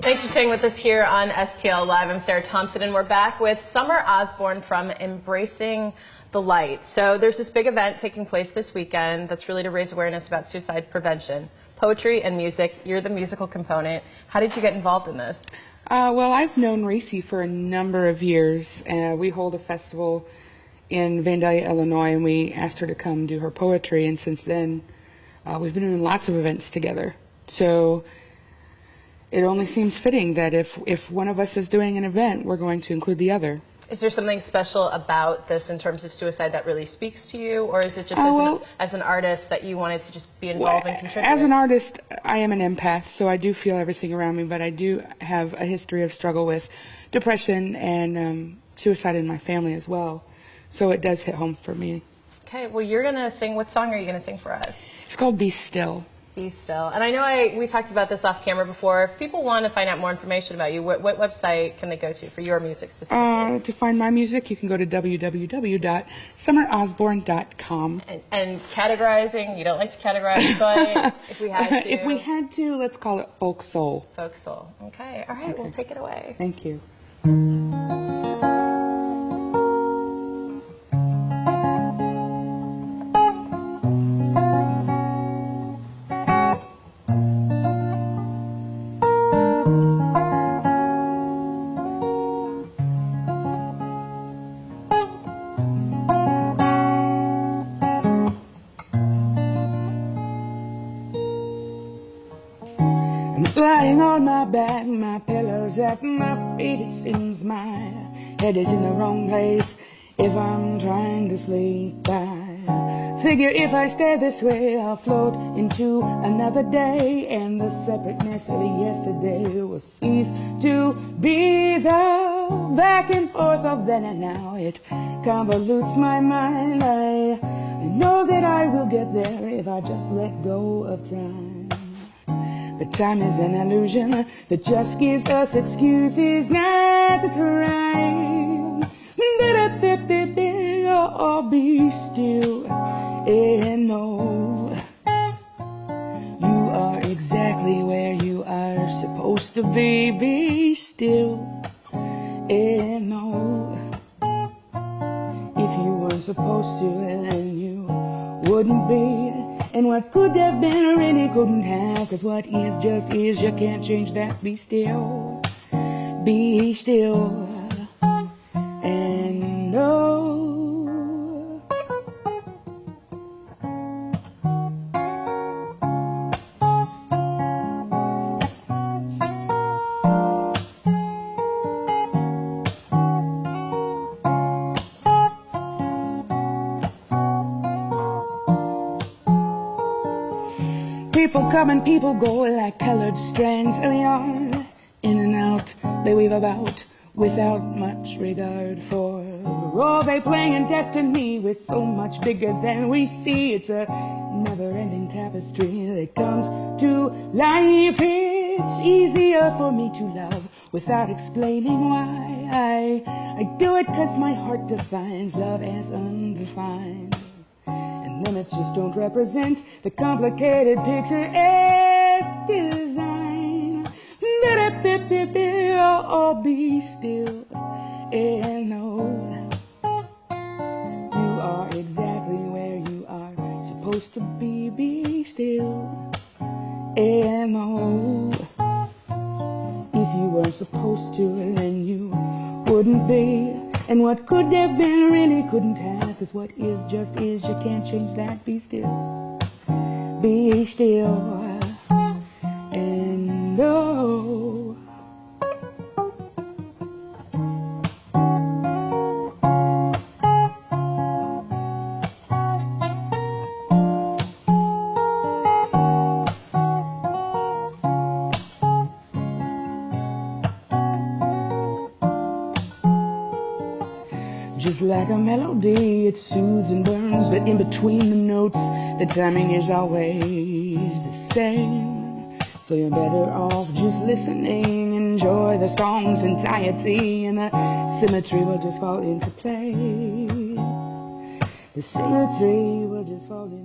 Thanks for staying with us here on STL Live. I'm Sarah Thompson, and we're back with Summer Osborne from Embracing the Light. So there's this big event taking place this weekend that's really to raise awareness about suicide prevention. Poetry and music. You're the musical component. How did you get involved in this? Well, I've known ReeCee for a number of years. We hold a festival in Vandalia, Illinois, and we asked her to come do her poetry, and since then we've been doing lots of events together. So it only seems fitting that if one of us is doing an event, we're going to include the other. Is there something special about this in terms of suicide that really speaks to you, or is it just as an artist that you wanted to just be involved and contribute? As an artist, I am an empath, so I do feel everything around me, but I do have a history of struggle with depression and suicide in my family as well, so it does hit home for me. Okay, well, you're going to sing. What song are you going to sing for us? It's called Be Still. Be Still. And I know we talked about this off camera before. If people want to find out more information about you, what website can they go to for your music specifically? To find my music, you can go to www.summerosborne.com. And categorizing, you don't like to categorize, but if we had to. If we had to, let's call it folk soul. Folk soul. Okay. All right. Okay. We'll take it away. Thank you. Lying on my back, my pillow's at my feet, it seems my head is in the wrong place if I'm trying to sleep. I figure if I stay this way, I'll float into another day, and the separateness of yesterday will cease to be. The back and forth of then and now, it convolutes my mind. I know that I will get there if I just let go of time. But time is an illusion that just gives us excuses not to try. Oh, be still and know you are exactly where you are supposed to be. Be still and know if you weren't supposed to, then you wouldn't be. And what could have been really couldn't have, 'cause what is just is, you can't change that. Be still and know. People come and people go like colored strands of yarn. In and out they weave about without much regard for the role they play in destiny. We're so much bigger than we see. It's a never-ending tapestry that comes to life. It's easier for me to love without explaining why. I do it 'cause my heart defines love as undefined. Limits just don't represent the complicated picture as designed. Oh, be still and know you are exactly where you are supposed to be. Be still and know if you weren't supposed to, then you wouldn't be. And what could have been really couldn't have, 'cause what is just is, you can't change that. Be still and know. Just like a melody, it soothes and burns, but in between the notes, the timing is always the same. So you're better off just listening, enjoy the song's entirety, and the symmetry will just fall into place. The symmetry will just fall into place.